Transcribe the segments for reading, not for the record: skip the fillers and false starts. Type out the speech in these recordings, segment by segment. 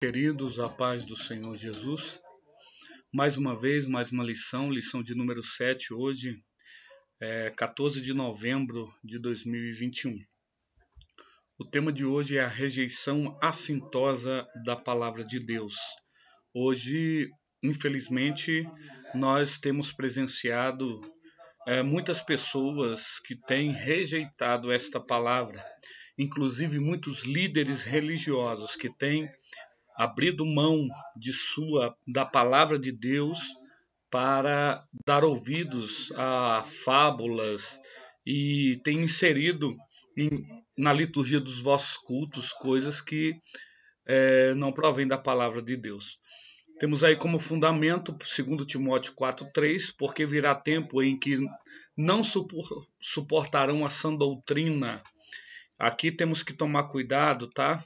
Queridos, a paz do Senhor Jesus, mais uma vez, mais uma lição de número 7, hoje, 14 de novembro de 2021. O tema de hoje é a rejeição assintosa da palavra de Deus. Hoje, infelizmente, nós temos presenciado muitas pessoas que têm rejeitado esta palavra, inclusive muitos líderes religiosos que têm abrido mão da palavra de Deus para dar ouvidos a fábulas e tem inserido na liturgia dos vossos cultos coisas que não provêm da palavra de Deus. Temos aí como fundamento 2 Timóteo 4,3, porque virá tempo em que não suportarão a sã doutrina. Aqui temos que tomar cuidado, tá?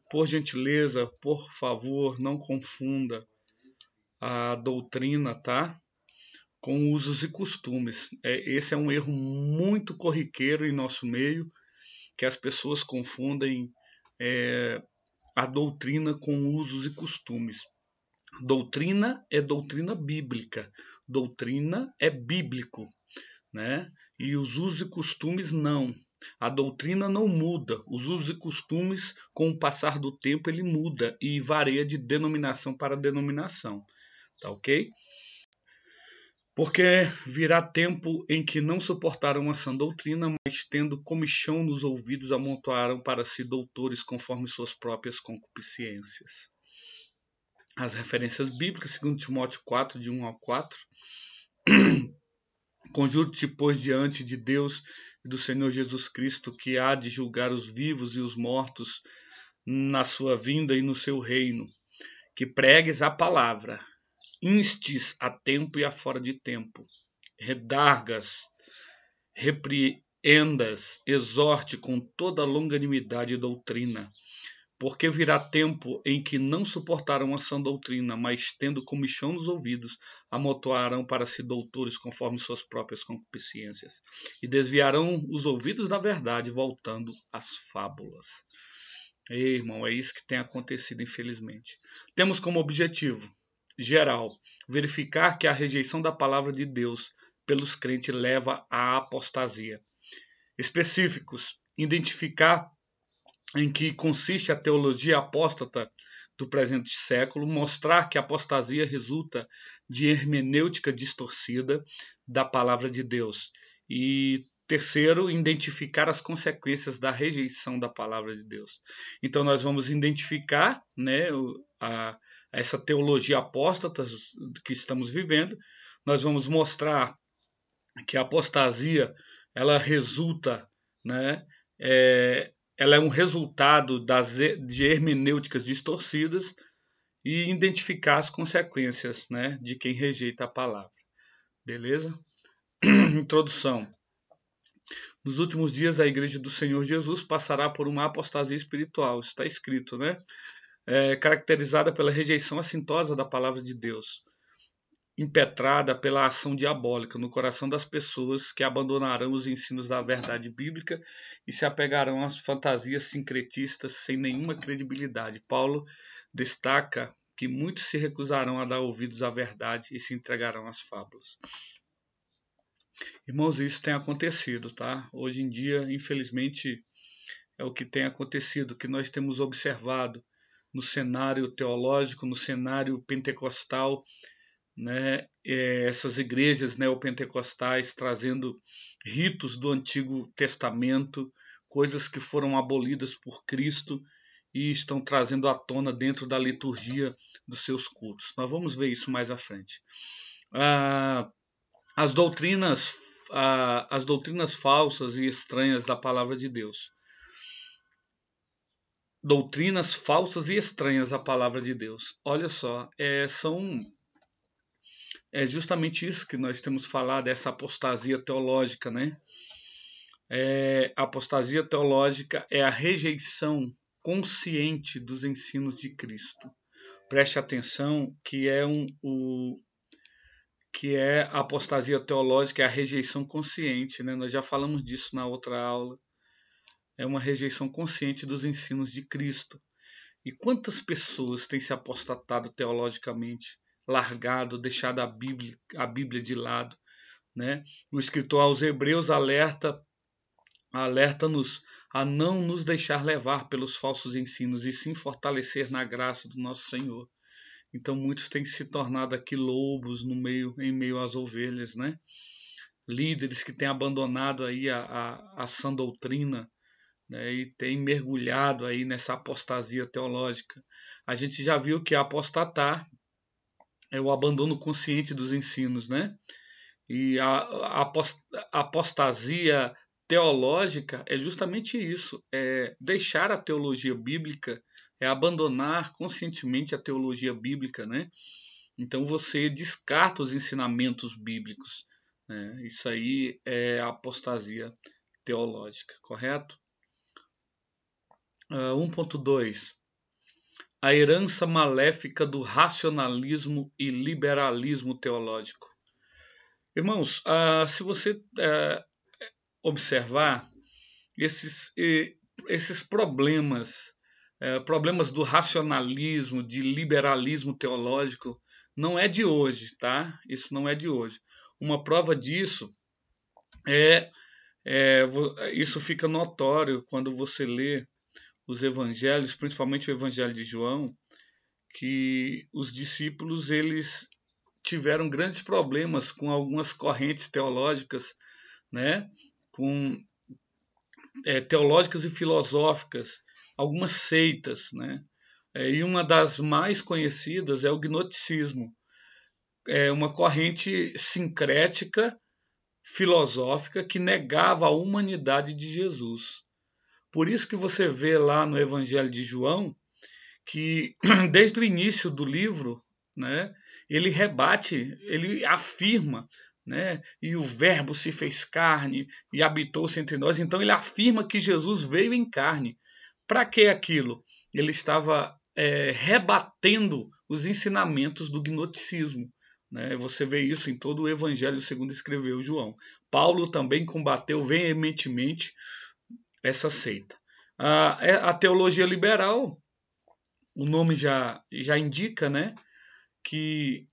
Por gentileza, por favor, não confunda a doutrina, tá? Com usos e costumes. Esse é um erro muito corriqueiro em nosso meio, que as pessoas confundem a doutrina com usos e costumes. Doutrina é doutrina bíblica, doutrina é bíblico, né? E os usos e costumes não. A doutrina não muda, os usos e costumes, com o passar do tempo, ele muda e varia de denominação para denominação, tá ok? Porque virá tempo em que não suportarão a sã doutrina, mas tendo comichão nos ouvidos, amontoarão para si doutores conforme suas próprias concupiscências. As referências bíblicas, 2 Timóteo 4, de 1 a 4. Conjuro-te, pois, diante de Deus e do Senhor Jesus Cristo, que há de julgar os vivos e os mortos na sua vinda e no seu reino, que pregues a palavra, instes a tempo e a fora de tempo, redargas, repreendas, exorte com toda longanimidade e doutrina, porque virá tempo em que não suportarão a sã doutrina, mas, tendo comichão nos ouvidos, amontoarão para si doutores conforme suas próprias concupiscências, e desviarão os ouvidos da verdade, voltando às fábulas. Ei, irmão, é isso que tem acontecido, infelizmente. Temos como objetivo geral verificar que a rejeição da palavra de Deus pelos crentes leva à apostasia. Específicos, identificar em que consiste a teologia apóstata do presente século, mostrar que a apostasia resulta de hermenêutica distorcida da palavra de Deus. E terceiro, identificar as consequências da rejeição da palavra de Deus. Então nós vamos identificar, né, essa teologia apóstata que estamos vivendo, nós vamos mostrar que a apostasia ela resulta, né, ela é um resultado de hermenêuticas distorcidas e identificar as consequências, né, de quem rejeita a palavra. Beleza? Introdução. Nos últimos dias, a Igreja do Senhor Jesus passará por uma apostasia espiritual. Está escrito, né? Caracterizada pela rejeição assintosa da palavra de Deus, impetrada pela ação diabólica no coração das pessoas que abandonarão os ensinos da verdade bíblica e se apegarão às fantasias sincretistas sem nenhuma credibilidade. Paulo destaca que muitos se recusarão a dar ouvidos à verdade e se entregarão às fábulas. Irmãos, isso tem acontecido, tá? Hoje em dia, infelizmente, é o que tem acontecido, que nós temos observado no cenário teológico, no cenário pentecostal, né, essas igrejas neopentecostais trazendo ritos do Antigo Testamento, coisas que foram abolidas por Cristo e estão trazendo à tona dentro da liturgia dos seus cultos. Nós vamos ver isso mais à frente. As doutrinas falsas e estranhas da palavra de Deus. Doutrinas falsas e estranhas à palavra de Deus. Olha só, é justamente isso que nós temos falado, essa apostasia teológica, né? A apostasia teológica é a rejeição consciente dos ensinos de Cristo. Preste atenção que a apostasia teológica é a rejeição consciente, né? Nós já falamos disso na outra aula. É uma rejeição consciente dos ensinos de Cristo. E quantas pessoas têm se apostatado teologicamente, largado, deixado a Bíblia de lado, né? O escritor aos Hebreus alerta-nos a não nos deixar levar pelos falsos ensinos e sim fortalecer na graça do nosso Senhor. Então muitos têm se tornado aqui lobos em meio às ovelhas, né? Líderes que têm abandonado aí a sã doutrina, né? E têm mergulhado aí nessa apostasia teológica. A gente já viu que apostatar é o abandono consciente dos ensinos, né? E a apostasia teológica é justamente isso, é deixar a teologia bíblica, é abandonar conscientemente a teologia bíblica, né? Então você descarta os ensinamentos bíblicos, né? Isso aí é apostasia teológica, correto? 1.2. A herança maléfica do racionalismo e liberalismo teológico. Irmãos, se você observar esses problemas, problemas do racionalismo, de liberalismo teológico, não é de hoje, tá? Isso não é de hoje. Uma prova disso isso fica notório quando você lê os evangelhos, principalmente o evangelho de João, que os discípulos eles tiveram grandes problemas com algumas correntes teológicas, né? Com teológicas e filosóficas, algumas seitas, né? E uma das mais conhecidas é o gnosticismo, é uma corrente sincrética filosófica que negava a humanidade de Jesus. Por isso que você vê lá no Evangelho de João que desde o início do livro, né, ele rebate, ele afirma, né, e o Verbo se fez carne e habitou-se entre nós. Então ele afirma que Jesus veio em carne. Para que aquilo? Ele estava rebatendo os ensinamentos do gnosticismo. Né? Você vê isso em todo o Evangelho segundo escreveu João. Paulo também combateu veementemente essa seita. A teologia liberal, o nome já indica, né, que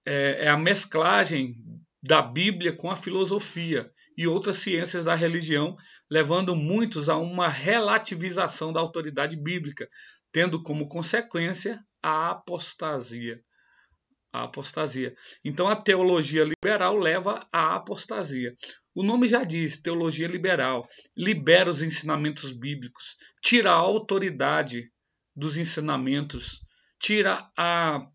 é a mesclagem da Bíblia com a filosofia e outras ciências da religião, levando muitos a uma relativização da autoridade bíblica, tendo como consequência a apostasia. Então a teologia liberal leva à apostasia. O nome já diz, teologia liberal, libera os ensinamentos bíblicos, tira a autoridade dos ensinamentos, tira a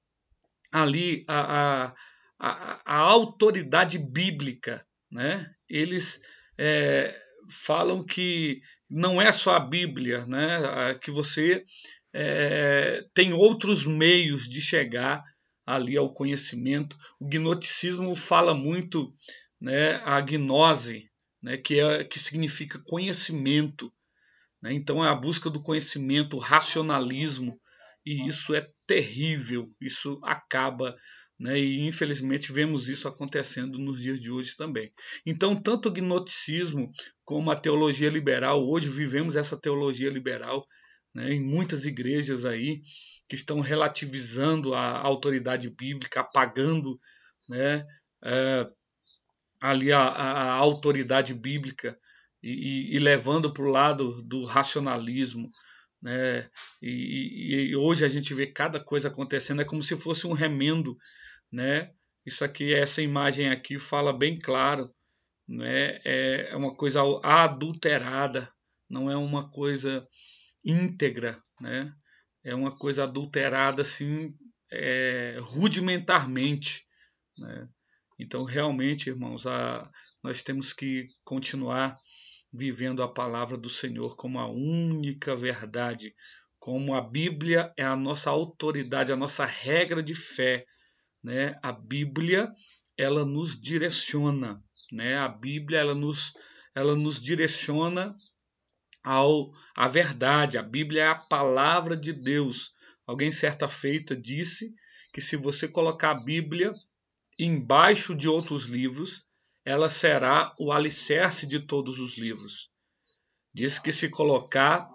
autoridade bíblica, né? Eles falam que não é só a Bíblia, né? Que você tem outros meios de chegar ali ao conhecimento. O gnosticismo fala muito, né, a gnose, né, que significa conhecimento. Né? Então é a busca do conhecimento, o racionalismo, e isso é terrível, isso acaba, né? E infelizmente vemos isso acontecendo nos dias de hoje também. Então tanto o gnosticismo como a teologia liberal, hoje vivemos essa teologia liberal, né, em muitas igrejas aí que estão relativizando a autoridade bíblica, apagando, né, ali a autoridade bíblica e levando para o lado do racionalismo, né? E hoje a gente vê cada coisa acontecendo, é como se fosse um remendo, né? Isso aqui, essa imagem aqui fala bem claro, né? É uma coisa adulterada, não é uma coisa íntegra, né? É uma coisa adulterada assim, rudimentarmente, né? Então realmente, irmãos, nós temos que continuar vivendo a palavra do Senhor como a única verdade, como a Bíblia é a nossa autoridade, a nossa regra de fé, né? A Bíblia, ela nos direciona, né? A Bíblia, ela nos direciona à verdade. A Bíblia é a palavra de Deus. Alguém certa feita disse que se você colocar a Bíblia embaixo de outros livros, ela será o alicerce de todos os livros. Diz que se colocar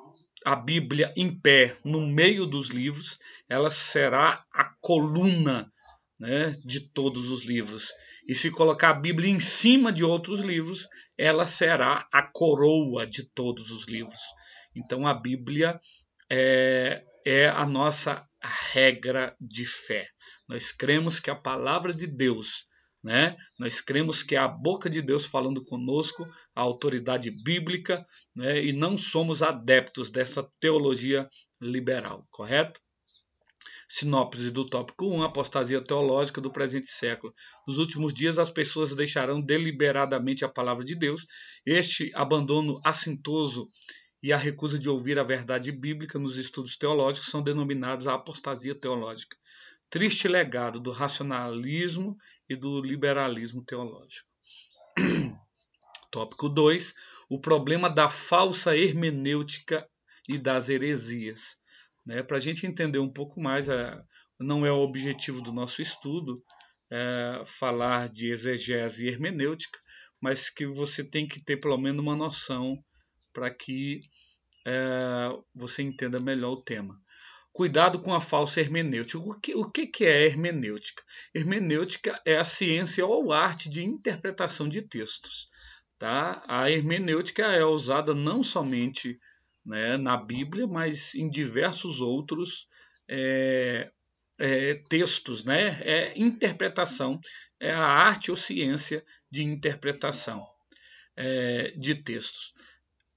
a Bíblia em pé no meio dos livros, ela será a coluna, né, de todos os livros. E se colocar a Bíblia em cima de outros livros, ela será a coroa de todos os livros. Então a Bíblia é a nossa regra de fé. Nós cremos que a palavra de Deus, né? Nós cremos que é a boca de Deus falando conosco, a autoridade bíblica, né? E não somos adeptos dessa teologia liberal, correto? Sinopse do tópico 1, apostasia teológica do presente século. Nos últimos dias as pessoas deixarão deliberadamente a palavra de Deus. Este abandono assintoso e a recusa de ouvir a verdade bíblica nos estudos teológicos são denominados a apostasia teológica. Triste legado do racionalismo e do liberalismo teológico. Tópico 2. O problema da falsa hermenêutica e das heresias. Para a gente entender um pouco mais, não é o objetivo do nosso estudo falar de exegese e hermenêutica, mas que você tem que ter pelo menos uma noção para que você entenda melhor o tema. Cuidado com a falsa hermenêutica. O que é hermenêutica? Hermenêutica é a ciência ou arte de interpretação de textos. Tá? A hermenêutica é usada não somente, né, na Bíblia, mas em diversos outros textos. Né? Interpretação, é a arte ou ciência de interpretação de textos.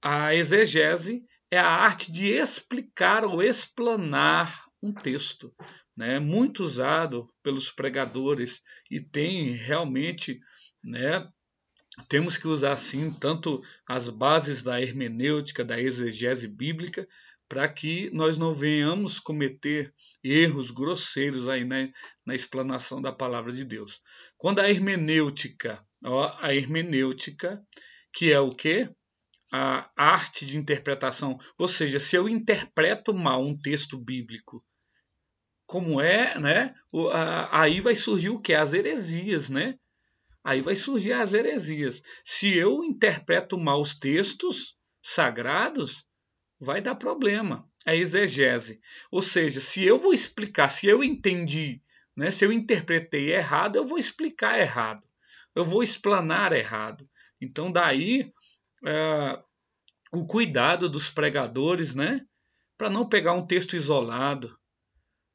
A exegese é a arte de explicar ou explanar um texto, né? Muito usado pelos pregadores e tem realmente, né, temos que usar sim tanto as bases da hermenêutica, da exegese bíblica, para que nós não venhamos cometer erros grosseiros aí, né, na explanação da palavra de Deus. Quando a hermenêutica, que é o quê? A arte de interpretação, ou seja, se eu interpreto mal um texto bíblico, como né? Aí vai surgir o que? As heresias, né? Aí vai surgir as heresias. Se eu interpreto mal os textos sagrados, vai dar problema. A exegese. Ou seja, se eu vou explicar, se eu entendi, né? Se eu interpretei errado, eu vou explicar errado. Eu vou explanar errado. Então daí o cuidado dos pregadores, né, para não pegar um texto isolado,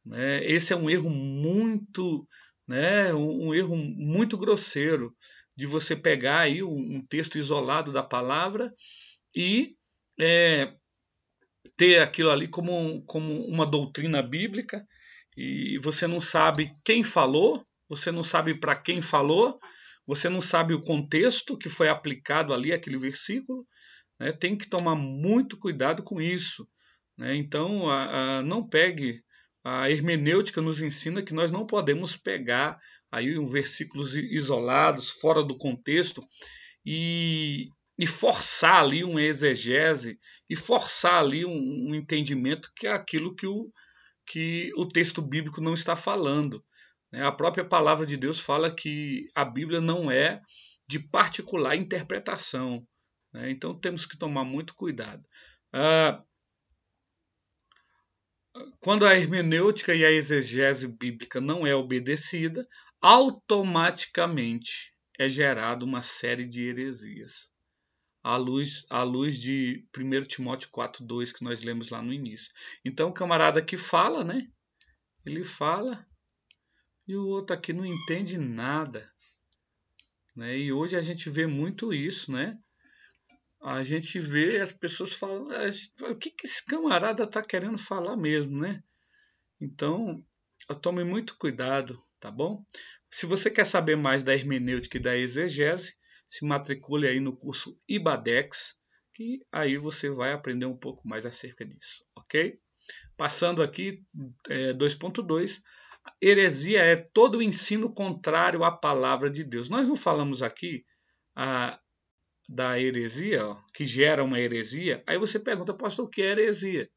né? Esse é um erro muito, né, um erro muito grosseiro de você pegar aí um texto isolado da palavra e ter aquilo ali como uma doutrina bíblica e você não sabe quem falou, você não sabe para quem falou, você não sabe o contexto que foi aplicado ali aquele versículo. Tem que tomar muito cuidado com isso. Né? Então, não pegue. A hermenêutica nos ensina que nós não podemos pegar aí versículos isolados, fora do contexto, e forçar ali uma exegese, e forçar ali um entendimento que é aquilo que o texto bíblico não está falando. A própria palavra de Deus fala que a Bíblia não é de particular interpretação. Então temos que tomar muito cuidado. Quando a hermenêutica e a exegese bíblica não é obedecida, automaticamente é gerada uma série de heresias. À luz de 1 Timóteo 4,2 que nós lemos lá no início. Então o camarada que fala, né? Ele fala e o outro aqui não entende nada. Né? E hoje a gente vê muito isso, né? A gente vê as pessoas falando, o que esse camarada está querendo falar mesmo, né? Então, tome muito cuidado, tá bom? Se você quer saber mais da hermenêutica e da exegese, se matricule aí no curso IBADEX, que aí você vai aprender um pouco mais acerca disso, ok? Passando aqui, 2.2, heresia é todo o ensino contrário à palavra de Deus. Nós não falamos aqui da heresia, que gera uma heresia. Aí você pergunta, pastor, o que é heresia?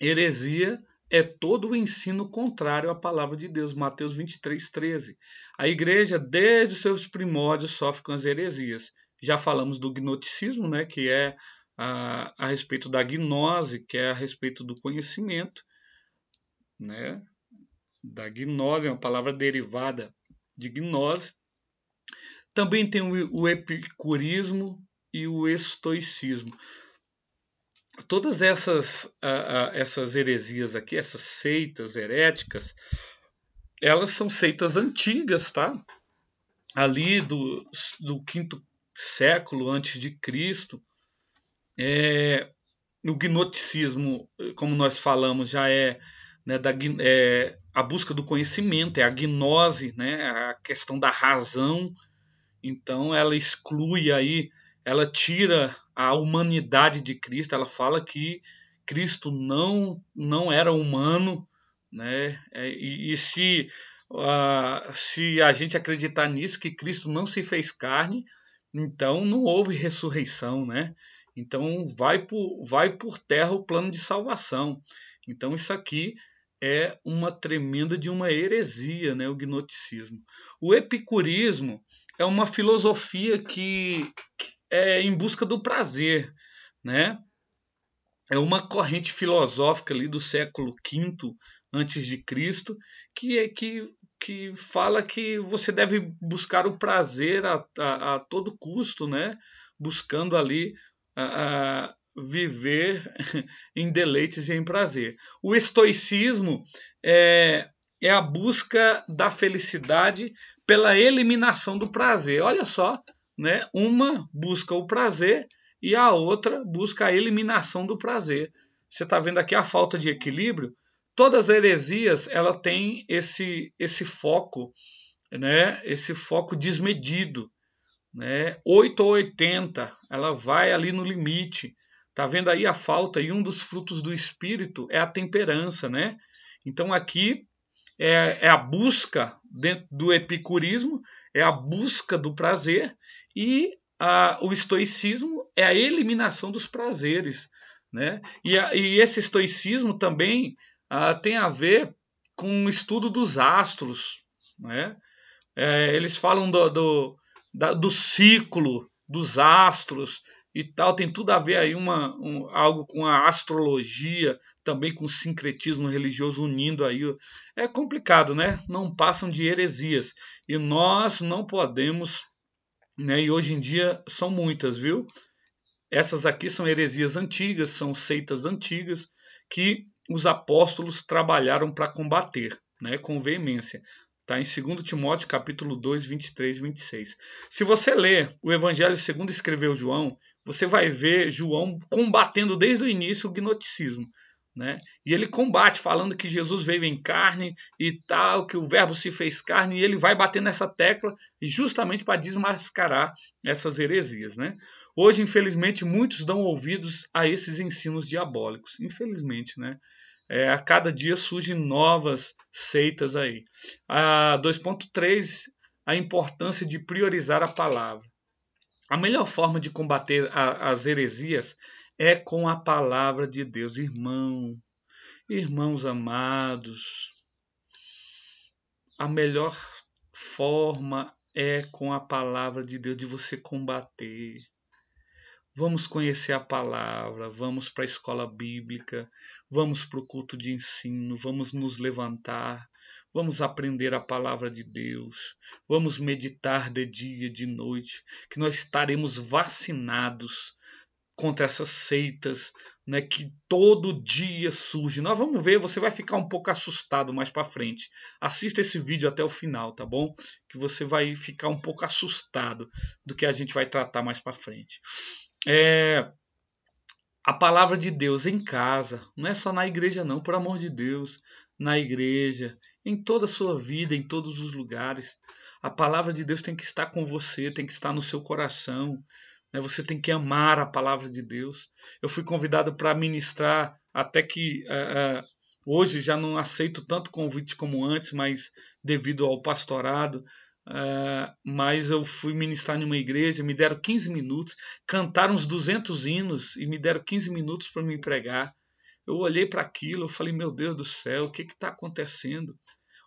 Heresia é todo o ensino contrário à palavra de Deus, Mateus 23:13. A igreja, desde os seus primórdios, sofre com as heresias. Já falamos do gnosticismo, né, que é a respeito da gnose, que é a respeito do conhecimento, né? Da gnose, é uma palavra derivada de gnose. Também tem o epicurismo e o estoicismo. Todas essas heresias aqui, essas seitas heréticas, elas são seitas antigas, tá? Ali do 5º século antes de Cristo. O gnosticismo, como nós falamos, já né, a busca do conhecimento, é a gnose, né, a questão da razão. Então ela exclui aí, ela tira a humanidade de Cristo, ela fala que Cristo não era humano, né? E se a gente acreditar nisso, que Cristo não se fez carne, então não houve ressurreição, né? Então vai por terra o plano de salvação. Então isso aqui é uma tremenda de uma heresia, né? O gnosticismo. O epicurismo é uma filosofia que é em busca do prazer, né? É uma corrente filosófica ali do século V antes de Cristo que fala que você deve buscar o prazer a todo custo, né? Buscando ali viver em deleites e em prazer. O estoicismo é a busca da felicidade pela eliminação do prazer. Olha só, né? Uma busca o prazer e a outra busca a eliminação do prazer. Você está vendo aqui a falta de equilíbrio? Todas as heresias ela tem esse foco, né? Esse foco desmedido, né? 8 ou 80, ela vai ali no limite. Tá vendo aí a falta? E um dos frutos do espírito é a temperança, né? Então aqui é a busca dentro do epicurismo, é a busca do prazer, e o estoicismo é a eliminação dos prazeres, né? E esse estoicismo também tem a ver com o estudo dos astros, né? Eles falam do ciclo dos astros e tal, tem tudo a ver aí algo com a astrologia, também com o sincretismo religioso unindo aí. É complicado, né? Não passam de heresias. E nós não podemos, né? E hoje em dia são muitas, viu? Essas aqui são heresias antigas, são seitas antigas que os apóstolos trabalharam para combater, né? Com veemência. Está em 2 Timóteo capítulo 2, 23 e 26. Se você ler o Evangelho segundo escreveu João, você vai ver João combatendo desde o início o gnosticismo, né? E ele combate falando que Jesus veio em carne e tal, que o verbo se fez carne, e ele vai bater nessa tecla justamente para desmascarar essas heresias, né? Hoje, infelizmente, muitos dão ouvidos a esses ensinos diabólicos. Infelizmente, né? A cada dia surgem novas seitas aí. 2.3, a importância de priorizar a palavra. A melhor forma de combater as heresias é com a palavra de Deus. Irmãos amados, a melhor forma é com a palavra de Deus de você combater. Vamos conhecer a palavra, vamos para a escola bíblica, vamos para o culto de ensino, vamos nos levantar, vamos aprender a palavra de Deus, vamos meditar de dia e de noite, que nós estaremos vacinados contra essas seitas, né, que todo dia surge. Nós vamos ver, você vai ficar um pouco assustado mais para frente. Assista esse vídeo até o final, tá bom? Que você vai ficar um pouco assustado do que a gente vai tratar mais para frente. A palavra de Deus em casa, não é só na igreja não, por amor de Deus, na igreja, em toda a sua vida, em todos os lugares. A palavra de Deus tem que estar com você, tem que estar no seu coração, né? Você tem que amar a palavra de Deus. Eu fui convidado para ministrar, até que hoje já não aceito tanto convite como antes, mas devido ao pastorado, mas eu fui ministrar em uma igreja, me deram 15 minutos, cantaram uns 200 hinos e me deram 15 minutos para me pregar. Eu olhei para aquilo, eu falei, meu Deus do céu, o que está acontecendo?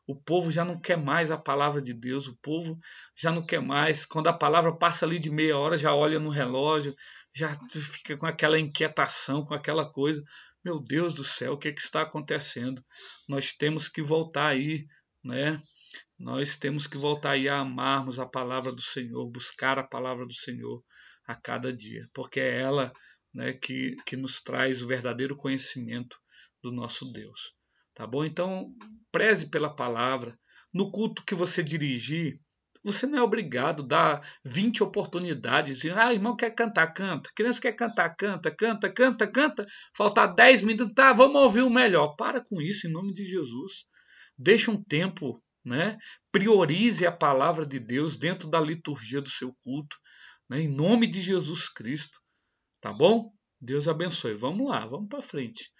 O povo já não quer mais a palavra de Deus, o povo já não quer mais. Quando a palavra passa ali de meia hora, já olha no relógio, já fica com aquela inquietação, com aquela coisa. Meu Deus do céu, o que está acontecendo? Nós temos que voltar aí, né? Nós temos que voltar aí a amarmos a palavra do Senhor, buscar a palavra do Senhor a cada dia, porque é ela, né, que nos traz o verdadeiro conhecimento do nosso Deus. Tá bom? Então, preze pela palavra. No culto que você dirigir, você não é obrigado a dar 20 oportunidades. Irmão quer cantar, canta. Criança quer cantar, canta, canta, canta, canta. Faltar 10 minutos, tá, vamos ouvir o melhor. Para com isso, em nome de Jesus. Deixa um tempo, né? Priorize a palavra de Deus dentro da liturgia do seu culto, né? Em nome de Jesus Cristo. Tá bom? Deus abençoe. Vamos lá, vamos para frente.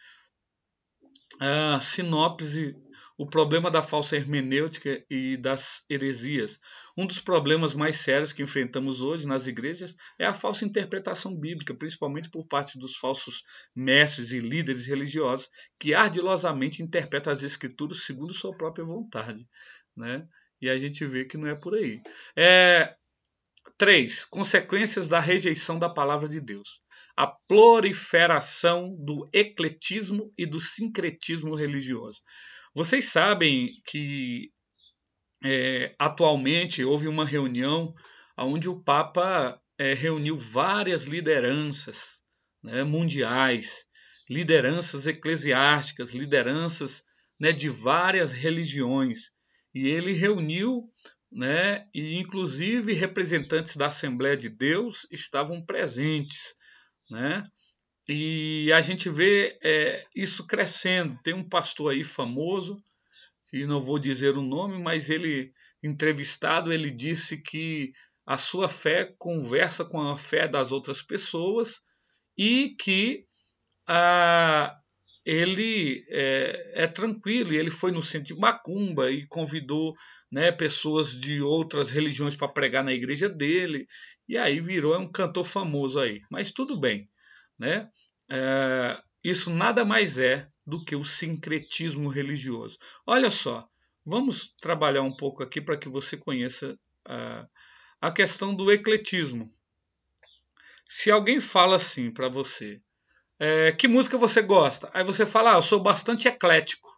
Sinopse, o problema da falsa hermenêutica e das heresias. Um dos problemas mais sérios que enfrentamos hoje nas igrejas é a falsa interpretação bíblica, principalmente por parte dos falsos mestres e líderes religiosos, que ardilosamente interpretam as escrituras segundo sua própria vontade, né? E a gente vê que não é por aí. 3. Consequências da rejeição da palavra de Deus. A proliferação do ecletismo e do sincretismo religioso. Vocês sabem que atualmente houve uma reunião onde o Papa reuniu várias lideranças, né, mundiais, lideranças eclesiásticas, lideranças, né, de várias religiões. E ele reuniu, né, e inclusive representantes da Assembleia de Deus estavam presentes, né? E a gente vê isso crescendo. Tem um pastor aí famoso, e não vou dizer o nome, mas ele, entrevistado, ele disse que a sua fé conversa com a fé das outras pessoas e que ele é tranquilo. E ele foi no centro de Macumba e convidou, né, pessoas de outras religiões para pregar na igreja dele, e aí virou um cantor famoso aí. Mas tudo bem, né? Isso nada mais é do que o sincretismo religioso. Olha só, vamos trabalhar um pouco aqui para que você conheça a questão do ecletismo. Se alguém fala assim para você, que música você gosta? Aí você fala, eu sou bastante eclético.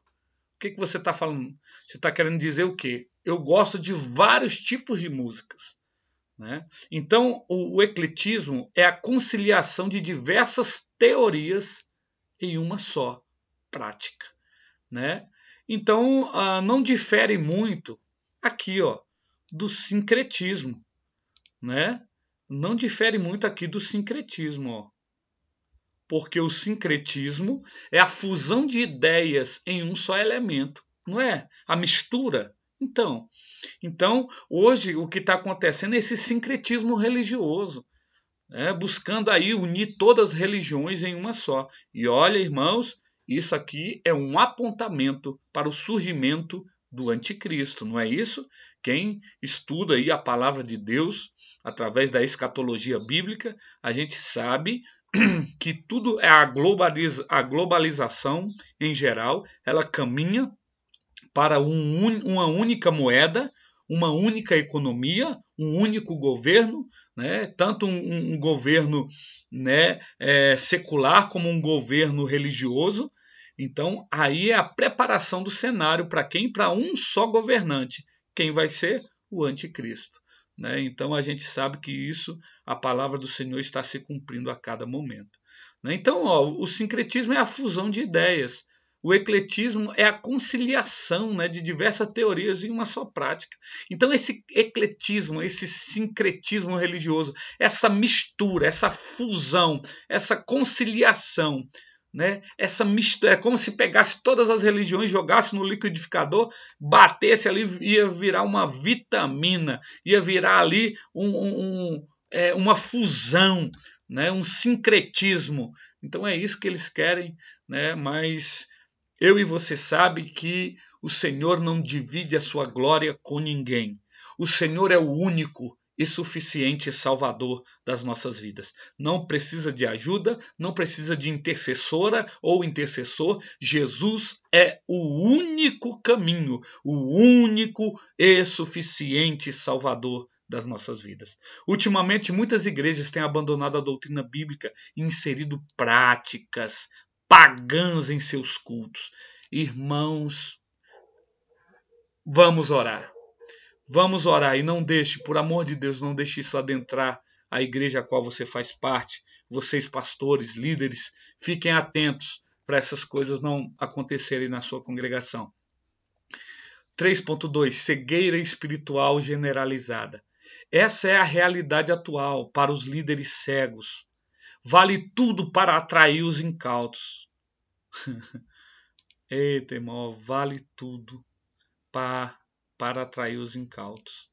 O que você está falando? Você está querendo dizer o quê? Eu gosto de vários tipos de músicas, né? Então, o ecletismo é a conciliação de diversas teorias em uma só prática, né? Então, não difere muito aqui, ó, do sincretismo, né? Não difere muito aqui do sincretismo, ó. Porque o sincretismo é a fusão de ideias em um só elemento, não é? A mistura. Então, hoje o que está acontecendo é esse sincretismo religioso, buscando aí unir todas as religiões em uma só. E olha, irmãos, isso aqui é um apontamento para o surgimento do anticristo, não é isso? Quem estuda aí a palavra de Deus através da escatologia bíblica, a gente sabe que tudo é a globalização em geral, ela caminha para uma única moeda, uma única economia, um único governo, né? Tanto um governo, né, secular como um governo religioso. Então, aí é a preparação do cenário para quem? Para um só governante. Quem vai ser? O anticristo. Né? Então, a gente sabe que isso, a palavra do Senhor está se cumprindo a cada momento. Né? Então, o sincretismo é a fusão de ideias. O ecletismo é a conciliação, né, de diversas teorias em uma só prática. Então, esse ecletismo, esse sincretismo religioso, essa mistura, essa fusão, essa conciliação, né, essa mistura, é como se pegasse todas as religiões, jogasse no liquidificador, batesse ali, ia virar uma vitamina, ia virar ali uma fusão, né, um sincretismo. Então é isso que eles querem, né, mas eu e você sabe que o Senhor não divide a sua glória com ninguém. O Senhor é o único e suficiente Salvador das nossas vidas. Não precisa de ajuda, não precisa de intercessora ou intercessor. Jesus é o único caminho, o único e suficiente Salvador das nossas vidas. Ultimamente, muitas igrejas têm abandonado a doutrina bíblica e inserido práticas pagãs em seus cultos. Irmãos, vamos orar. Vamos orar e não deixe, por amor de Deus, não deixe isso adentrar a igreja a qual você faz parte. Vocês, pastores, líderes, fiquem atentos para essas coisas não acontecerem na sua congregação. 3.2. Cegueira espiritual generalizada. Essa é a realidade atual para os líderes cegos. Vale tudo para atrair os incautos. Eita, irmão, vale tudo para atrair os incautos.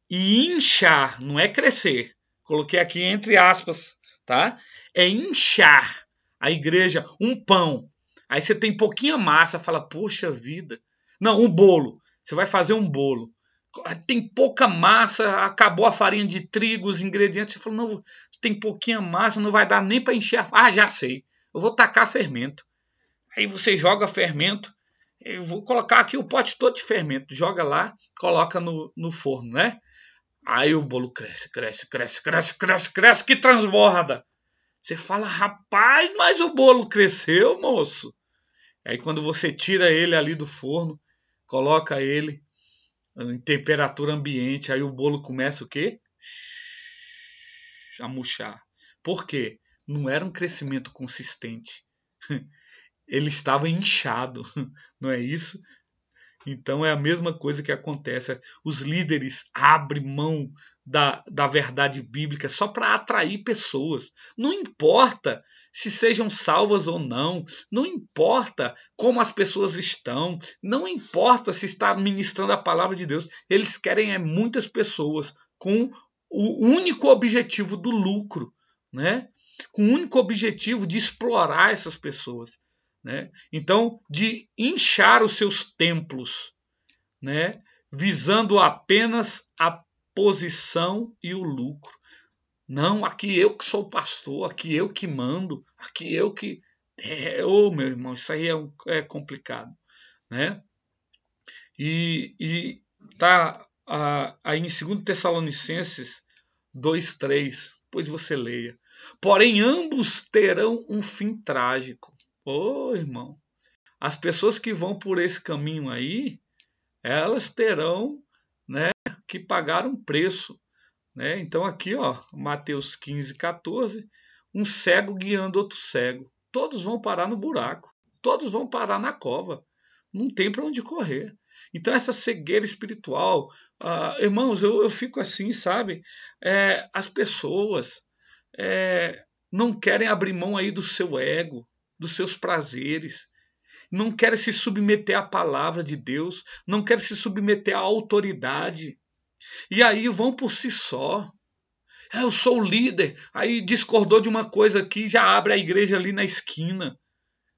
E inchar, não é crescer. Coloquei aqui entre aspas, tá? É inchar a igreja, um pão. Aí você tem pouquinha massa, fala, poxa vida. Não, um bolo. Você vai fazer um bolo. Tem pouca massa, acabou a farinha de trigo, os ingredientes. Você fala, não, tem pouquinha massa, não vai dar nem para encher. Ah, já sei. Eu vou tacar fermento. Aí você joga fermento. Eu vou colocar aqui o pote todo de fermento. Joga lá, coloca no forno, né? Aí o bolo cresce, que transborda. Você fala, rapaz, mas o bolo cresceu, moço. Aí quando você tira ele ali do forno, coloca ele em temperatura ambiente, aí o bolo começa o quê? A murchar. Por quê? Não era um crescimento consistente. Ele estava inchado, não é isso? Então é a mesma coisa que acontece. Os líderes abrem mão da verdade bíblica só para atrair pessoas. Não importa se sejam salvas ou não, não importa como as pessoas estão, não importa se está ministrando a palavra de Deus. Eles querem muitas pessoas com o único objetivo do lucro, né? Com o único objetivo de explorar essas pessoas. Né? Então, de inchar os seus templos, né? Visando apenas a posição e o lucro. Não, aqui eu que sou pastor, aqui eu que mando, aqui eu que... meu irmão, isso aí é complicado. Né? E tá aí em 2 Tessalonicenses 2:3, pois você leia. Porém, ambos terão um fim trágico. Irmão, as pessoas que vão por esse caminho aí, elas terão, né, que pagar um preço. Né? Então aqui, ó, Mateus 15:14, um cego guiando outro cego. Todos vão parar no buraco, todos vão parar na cova. Não tem para onde correr. Então essa cegueira espiritual, irmãos, eu fico assim, sabe? As pessoas não querem abrir mão aí do seu ego, dos seus prazeres, não querem se submeter à palavra de Deus, não querem se submeter à autoridade, e aí vão por si só. Eu sou o líder, aí discordou de uma coisa aqui, já abre a igreja ali na esquina.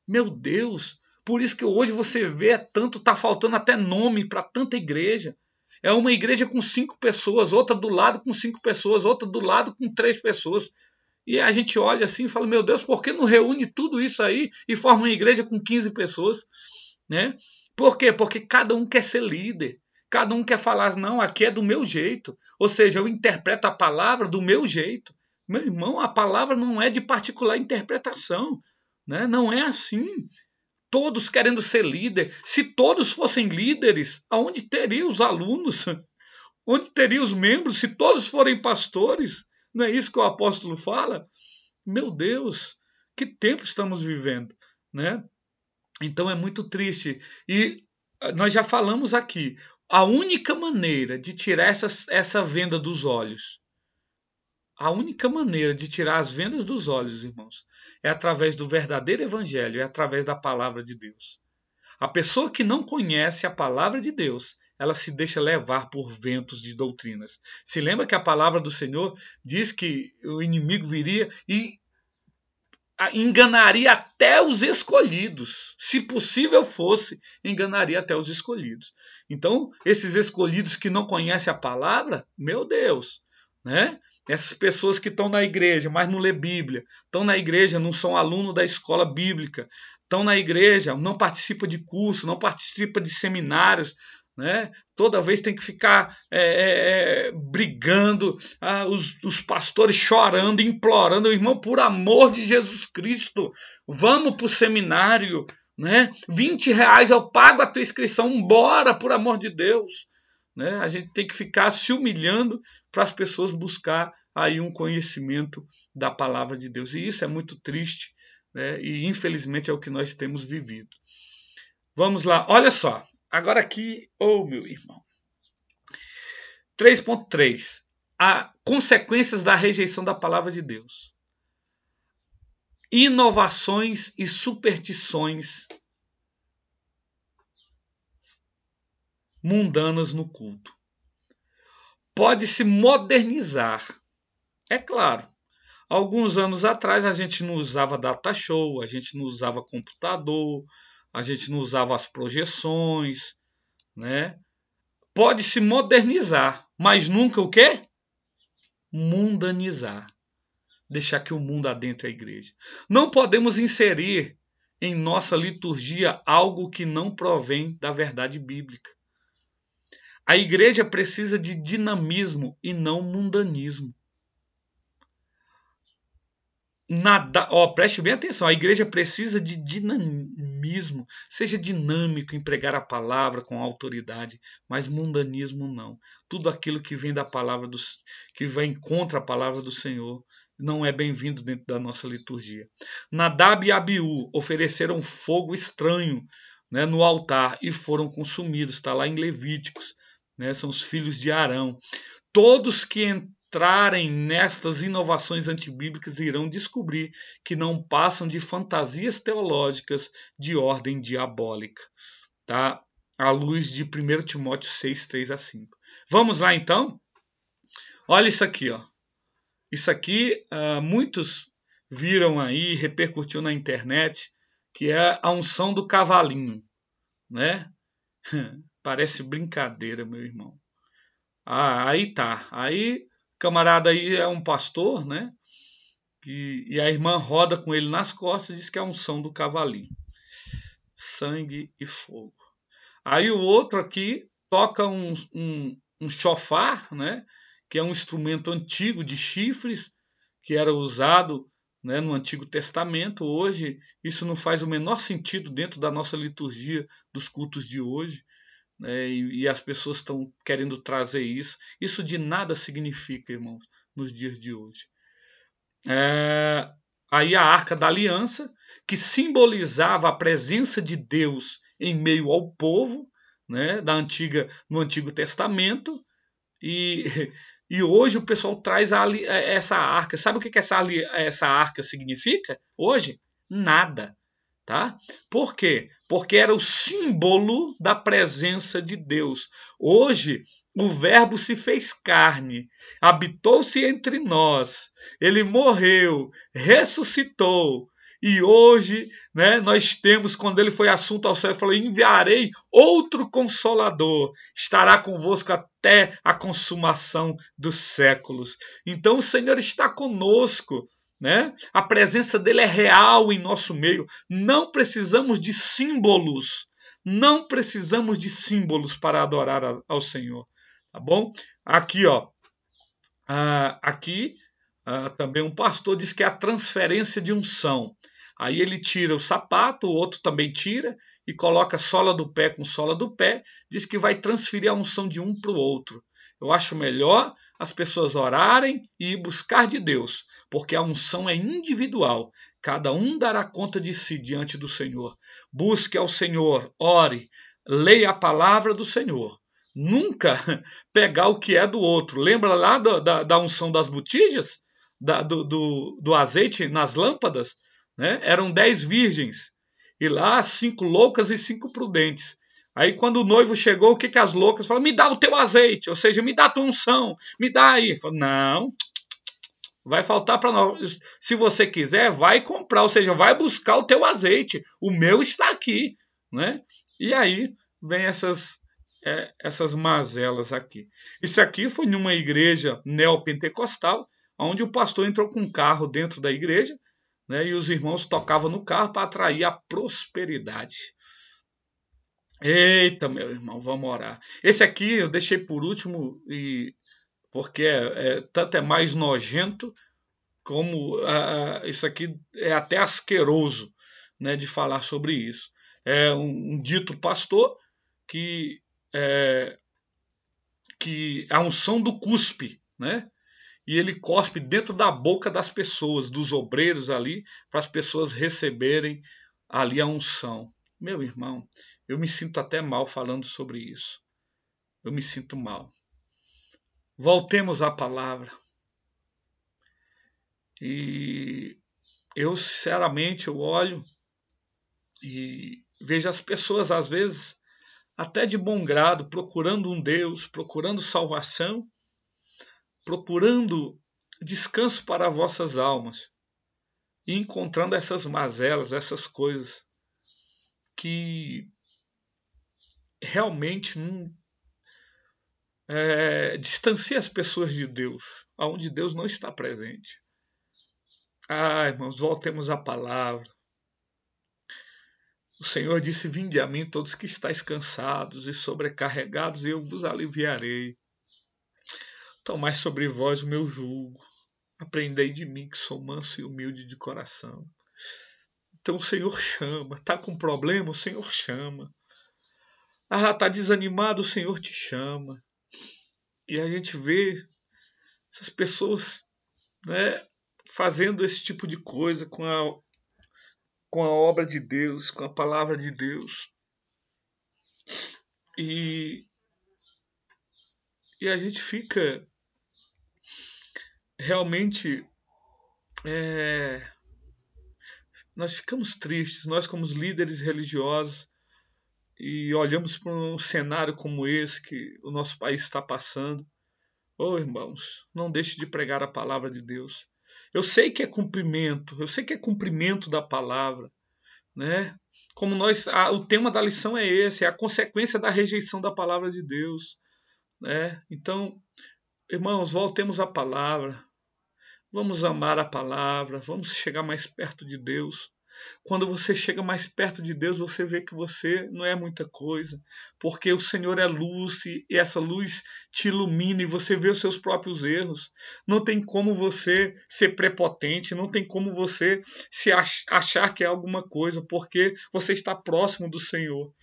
Meu Deus, por isso que hoje você vê tá faltando até nome para tanta igreja. É uma igreja com 5 pessoas, outra do lado com 5 pessoas, outra do lado com 3 pessoas. E a gente olha assim e fala, meu Deus, por que não reúne tudo isso aí e forma uma igreja com 15 pessoas? Né? Por quê? Porque cada um quer ser líder. Cada um quer falar, não, aqui é do meu jeito. Ou seja, eu interpreto a palavra do meu jeito. Meu irmão, a palavra não é de particular interpretação. Né? Não é assim. Todos querendo ser líder. Se todos fossem líderes, aonde teriam os alunos? Onde teriam os membros? Se todos forem pastores? Não é isso que o apóstolo fala? Meu Deus, que tempo estamos vivendo, né? Então é muito triste. E nós já falamos aqui, a única maneira de tirar essa venda dos olhos, a única maneira de tirar as vendas dos olhos, irmãos, é através do verdadeiro evangelho, é através da palavra de Deus. A pessoa que não conhece a palavra de Deus, ela se deixa levar por ventos de doutrinas. Se lembra que a palavra do Senhor diz que o inimigo viria e enganaria até os escolhidos. Se possível fosse, enganaria até os escolhidos. Então, esses escolhidos que não conhecem a palavra, meu Deus, né? Essas pessoas que estão na igreja, mas não lê Bíblia, estão na igreja, não são alunos da escola bíblica, estão na igreja, não participam de cursos, não participam de seminários, né? Toda vez tem que ficar brigando, os pastores chorando, implorando, irmão, por amor de Jesus Cristo, vamos para o seminário, né? R$20 eu pago a tua inscrição, embora, por amor de Deus. Né? A gente tem que ficar se humilhando para as pessoas buscar aí um conhecimento da palavra de Deus. E isso é muito triste, né? E infelizmente é o que nós temos vivido. Vamos lá, olha só. Agora aqui, meu irmão. 3.3. Consequências da rejeição da palavra de Deus. Inovações e superstições mundanas no culto. Pode-se modernizar. É claro, alguns anos atrás a gente não usava data show, a gente não usava computador, a gente não usava as projeções, né? Pode-se modernizar, mas nunca o quê? Mundanizar. Deixar que o mundo adentre a igreja. Não podemos inserir em nossa liturgia algo que não provém da verdade bíblica. A igreja precisa de dinamismo e não mundanismo. Preste bem atenção, a igreja precisa de dinamismo, seja dinâmico em pregar a palavra com autoridade, mas mundanismo não. Tudo aquilo que vem da palavra que vai contra a palavra do Senhor não é bem-vindo dentro da nossa liturgia. Nadab e Abiú ofereceram fogo estranho, né, no altar e foram consumidos, está lá em Levíticos, né, são os filhos de Arão. Todos que entrarem nestas inovações antibíblicas irão descobrir que não passam de fantasias teológicas de ordem diabólica, tá? À luz de 1 Timóteo 6, 3-5. Vamos lá então? Olha isso aqui, ó. Isso aqui muitos viram aí, repercutiu na internet, que é a unção do cavalinho, né? Parece brincadeira, meu irmão. Aí tá. Aí camarada aí é um pastor, né? E a irmã roda com ele nas costas e diz que é a unção do cavalinho. Sangue e fogo. Aí o outro aqui toca um chofar, né? Que é um instrumento antigo de chifres, que era usado, né, no Antigo Testamento. Hoje isso não faz o menor sentido dentro da nossa liturgia dos cultos de hoje. E as pessoas estão querendo trazer isso. Isso de nada significa, irmãos, nos dias de hoje. Aí a Arca da Aliança, que simbolizava a presença de Deus em meio ao povo, né, no Antigo Testamento, e hoje o pessoal traz essa arca. Sabe o que essa arca significa hoje? Nada. Tá? Por quê? Porque era o símbolo da presença de Deus. Hoje, o Verbo se fez carne, habitou-se entre nós, ele morreu, ressuscitou. E hoje, né, nós temos, quando ele foi assunto ao céu, ele falou: enviarei outro Consolador, estará convosco até a consumação dos séculos. Então o Senhor está conosco. Né? A presença dele é real em nosso meio. Não precisamos de símbolos. Não precisamos de símbolos para adorar ao Senhor. Tá bom? Aqui, ó. Também um pastor diz que é a transferência de unção. Aí ele tira o sapato, o outro também tira e coloca a sola do pé com sola do pé. Diz que vai transferir a unção de um para o outro. Eu acho melhor as pessoas orarem e ir buscar de Deus, porque a unção é individual. Cada um dará conta de si diante do Senhor. Busque ao Senhor, ore, leia a palavra do Senhor. Nunca pegar o que é do outro. Lembra lá da unção das botijas? Do azeite nas lâmpadas? Né? Eram 10 virgens. E lá 5 loucas e 5 prudentes. Aí quando o noivo chegou, o que as loucas falaram? Me dá o teu azeite, ou seja, me dá a tua unção, me dá aí. Falou, não, Vai faltar para nós. Se você quiser, vai comprar, ou seja, vai buscar o teu azeite. O meu está aqui, né? E aí vem essas mazelas aqui. Isso aqui foi numa igreja neopentecostal, onde o pastor entrou com um carro dentro da igreja, né? E os irmãos tocavam no carro para atrair a prosperidade. Eita, meu irmão, vamos orar. Esse aqui eu deixei por último porque tanto é mais nojento como isso aqui é até asqueroso, né, de falar sobre isso. É um dito pastor que a unção do cuspe, né? E ele cospe dentro da boca das pessoas, dos obreiros ali, para as pessoas receberem ali a unção. Meu irmão, eu me sinto até mal falando sobre isso. Eu me sinto mal. Voltemos à palavra. E eu, sinceramente, eu olho e vejo as pessoas, às vezes, até de bom grado, procurando um Deus, procurando salvação, procurando descanso para vossas almas, e encontrando essas mazelas, essas coisas que realmente não distancia as pessoas de Deus, aonde Deus não está presente. Irmãos, voltemos à palavra. O Senhor disse: vinde a mim todos que estáis cansados e sobrecarregados, e eu vos aliviarei. Tomai sobre vós o meu jugo. Aprendei de mim, que sou manso e humilde de coração. Então o Senhor chama. Está com problema? O Senhor chama. Está desanimado? O Senhor te chama. E a gente vê essas pessoas, né, fazendo esse tipo de coisa com a obra de Deus, com a palavra de Deus. E a gente fica realmente... nós ficamos tristes, nós como líderes religiosos, e olhamos para um cenário como esse que o nosso país está passando. Irmãos, não deixe de pregar a palavra de Deus. Eu sei que é cumprimento, da palavra, né? Como o tema da lição é esse, é a consequência da rejeição da palavra de Deus, né? Então, irmãos, voltemos à palavra. Vamos amar a palavra, vamos chegar mais perto de Deus. Quando você chega mais perto de Deus, você vê que você não é muita coisa, porque o Senhor é luz e essa luz te ilumina e você vê os seus próprios erros. Não tem como você ser prepotente, não tem como você se achar que é alguma coisa, porque você está próximo do Senhor.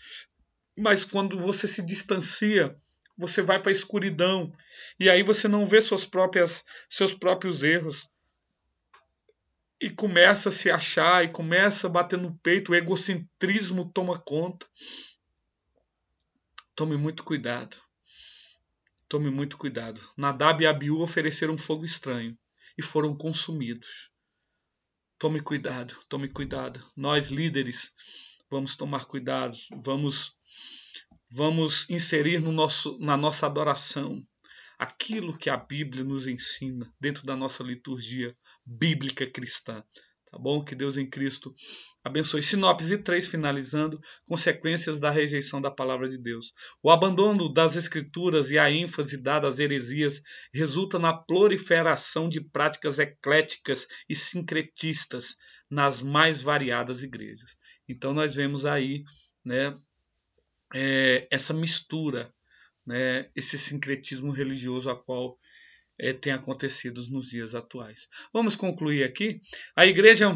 Mas quando você se distancia, você vai para a escuridão e aí você não vê seus próprios erros. E começa a se achar, e começa a bater no peito, o egocentrismo toma conta. Tome muito cuidado. Tome muito cuidado. Nadab e Abiú ofereceram fogo estranho e foram consumidos. Tome cuidado, tome cuidado. Nós, líderes, vamos tomar cuidado, vamos inserir na nossa adoração aquilo que a Bíblia nos ensina dentro da nossa liturgia bíblica cristã. Tá bom? Que Deus em Cristo abençoe. Sinopse 3, finalizando, consequências da rejeição da palavra de Deus. O abandono das escrituras e a ênfase dada às heresias resulta na proliferação de práticas ecléticas e sincretistas nas mais variadas igrejas. Então nós vemos aí, né, essa mistura, né, esse sincretismo religioso a qual tem acontecido nos dias atuais. Vamos concluir aqui. A igreja,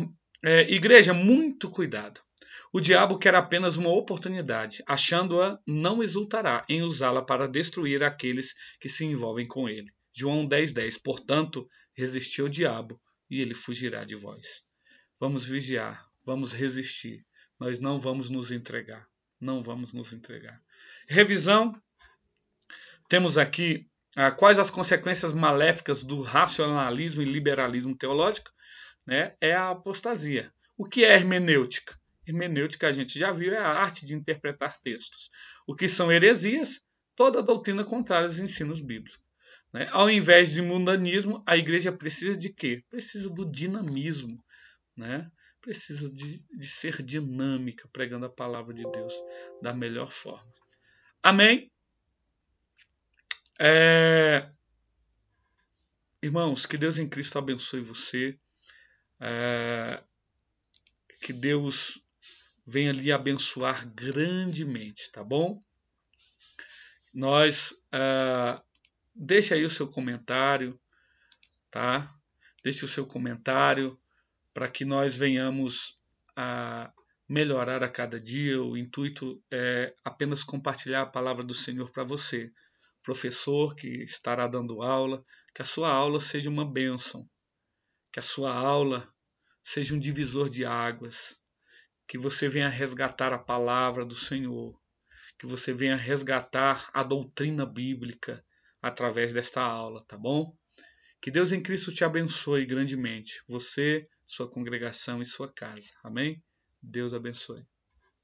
muito cuidado. O diabo quer apenas uma oportunidade. Achando-a, não exultará em usá-la para destruir aqueles que se envolvem com ele. João 10:10. Portanto, resisti ao diabo e ele fugirá de vós. Vamos vigiar, vamos resistir. Nós não vamos nos entregar. Não vamos nos entregar. Revisão. Temos aqui quais as consequências maléficas do racionalismo e liberalismo teológico, né? É a apostasia. O que é hermenêutica? Hermenêutica, a gente já viu, é a arte de interpretar textos. O que são heresias? Toda doutrina contrária aos ensinos bíblicos. né? Ao invés de mundanismo, a igreja precisa de quê? Precisa do dinamismo, né? Precisa de ser dinâmica, pregando a palavra de Deus da melhor forma. Amém? Irmãos, que Deus em Cristo abençoe você. Que Deus venha lhe abençoar grandemente, tá bom? Deixa aí o seu comentário, tá? Deixe o seu comentário para que nós venhamos a melhorar a cada dia. O intuito é apenas compartilhar a palavra do Senhor para você, professor que estará dando aula, que a sua aula seja uma bênção, que a sua aula seja um divisor de águas, que você venha resgatar a palavra do Senhor, que você venha resgatar a doutrina bíblica através desta aula, tá bom? Que Deus em Cristo te abençoe grandemente, você, sua congregação e sua casa. Amém? Deus abençoe.